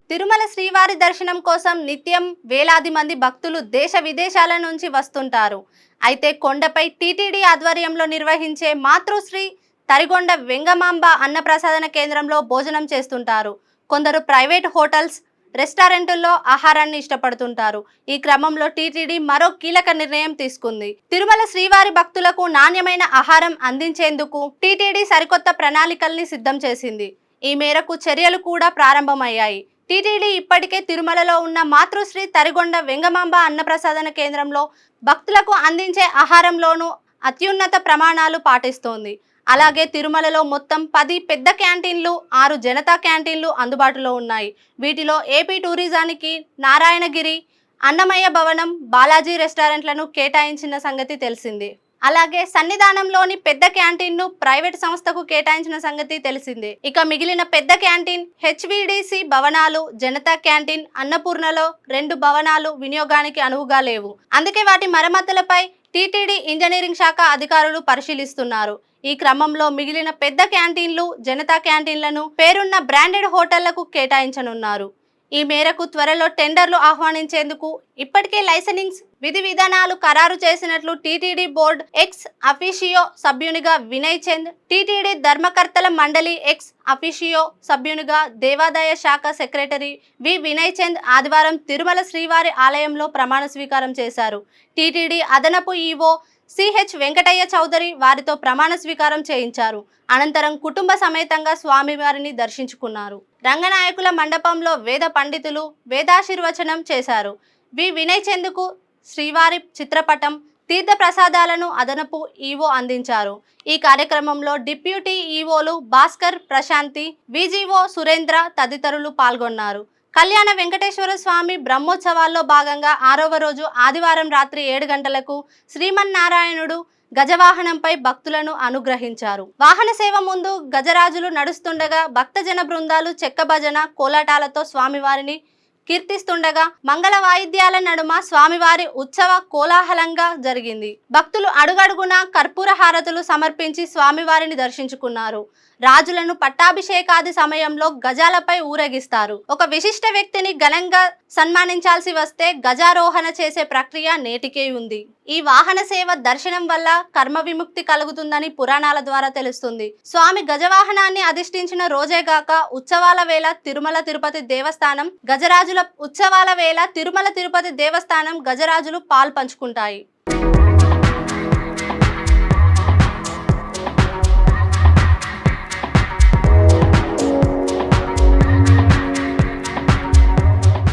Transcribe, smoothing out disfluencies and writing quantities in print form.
తిరుమల శ్రీవారి దర్శనం కోసం నిత్యం వేలాది మంది భక్తులు దేశ విదేశాల నుంచి వస్తుంటారు. అయితే కొండపై టీటీడీ ఆధ్వర్యంలో నిర్వహించే మాతృశ్రీ తరిగొండ వెంగమాంబ అన్నప్రసాదన కేంద్రంలో భోజనం చేస్తుంటారు. కొందరు ప్రైవేట్ హోటల్స్, రెస్టారెంట్లలో ఆహారాన్ని ఇష్టపడుతుంటారు. ఈ క్రమంలో టీటీడీ మరో కీలక నిర్ణయం తీసుకుంది. తిరుమల శ్రీవారి భక్తులకు నాణ్యమైన ఆహారం అందించేందుకు టీటీడీ సరికొత్త ప్రణాళికల్ని సిద్ధం చేసింది. ఈ మేరకు చర్యలు కూడా ప్రారంభమయ్యాయి. టీటీడీ ఇప్పటికే తిరుమలలో ఉన్న మాతృశ్రీ తరిగొండ వెంగమాంబ అన్నప్రసాదన కేంద్రంలో భక్తులకు అందించే ఆహారంలోనూ అత్యున్నత ప్రమాణాలు పాటిస్తోంది. అలాగే తిరుమలలో మొత్తం 10 పెద్ద క్యాంటీన్లు, 6 జనతా క్యాంటీన్లు అందుబాటులో ఉన్నాయి. వీటిలో ఏపీ టూరిజానికి నారాయణగిరి, అన్నమయ్య భవనం, బాలాజీ రెస్టారెంట్లను కేటాయించిన సంగతి తెలిసిందే. అలాగే సన్నిధానంలోని పెద్ద క్యాంటీన్ను ప్రైవేట్ సంస్థకు కేటాయించిన సంగతి తెలిసిందే. ఇక మిగిలిన పెద్ద క్యాంటీన్, హెచ్విడిసి భవనాలు, జనతా క్యాంటీన్, అన్నపూర్ణలో 2 భవనాలు వినియోగానికి అనువుగా లేవు. అందుకే వాటి మరమ్మతులపై టీటీడీ ఇంజనీరింగ్ శాఖ అధికారులు పరిశీలిస్తున్నారు. ఈ క్రమంలో మిగిలిన పెద్ద క్యాంటీన్లు, జనతా క్యాంటీన్లను పేరున్న బ్రాండెడ్ హోటళ్లకు కేటాయించనున్నారు. ఈ మేరకు త్వరలో టెండర్లు ఆహ్వానించేందుకు ఇప్పటికే లైసెన్సింగ్ విధి విధానాలు ఖరారు చేసినట్లు టీటీడీ బోర్డు ఎక్స్ అఫీషియో సభ్యునిగా వినయ్ చంద్, టీటీడీ ధర్మకర్తల మండలి ఎక్స్ అఫీషియో సభ్యునిగా దేవాదాయ శాఖ సెక్రటరీ వి వినయ్ చంద్ ఆదివారం తిరుమల శ్రీవారి ఆలయంలో ప్రమాణ స్వీకారం చేశారు. టీటీడీ అదనపు ఈవో సిహెచ్ వెంకటయ్య చౌదరి వారితో ప్రమాణ స్వీకారం చేయించారు. అనంతరం కుటుంబ సమేతంగా స్వామివారిని దర్శించుకున్నారు. రంగనాయకుల మండపంలో వేద పండితులు వేదాశీర్వచనం చేశారు. వి వినయ్ చంద్కు శ్రీవారి చిత్రపటం, తీర్థ ప్రసాదాలను అదనపు ఈవో అందించారు. ఈ కార్యక్రమంలో డిప్యూటీ ఈవోలు భాస్కర్, ప్రశాంతి, విజిఓ సురేంద్ర తదితరులు పాల్గొన్నారు. కళ్యాణ వెంకటేశ్వర స్వామి బ్రహ్మోత్సవాల్లో భాగంగా 6వ రోజు ఆదివారం రాత్రి 7 గంటలకు శ్రీమన్నారాయణుడు గజవాహనంపై భక్తులను అనుగ్రహించారు. వాహన సేవ ముందు గజరాజులు నడుస్తుండగా భక్తజన బృందాలు చెక్క భజన, కోలాటాలతో స్వామివారిని కీర్తిస్తుండగా మంగళ వాయిద్యాల నడుమ స్వామివారి ఉత్సవ కోలాహలంగా జరిగింది. భక్తులు అడుగడుగునా కర్పూర హారతులు సమర్పించి స్వామివారిని దర్శించుకున్నారు. రాజులను పట్టాభిషేకాది సమయంలో గజాలపై ఊరేగిస్తారు. ఒక విశిష్ట వ్యక్తిని ఘనంగా సన్మానించాల్సి వస్తే గజారోహణ చేసే ప్రక్రియ నేటికే ఉంది. ఈ వాహన సేవ దర్శనం వల్ల కర్మ విముక్తి కలుగుతుందని పురాణాల ద్వారా తెలుస్తుంది. స్వామి గజవాహనాన్ని అధిష్ఠించిన రోజేగాక ఉత్సవాల వేళ తిరుమల తిరుపతి దేవస్థానం గజరాజుల ఉత్సవాల వేళ తిరుమల తిరుపతి దేవస్థానం గజరాజులు పాల్పంచుకుంటాయి.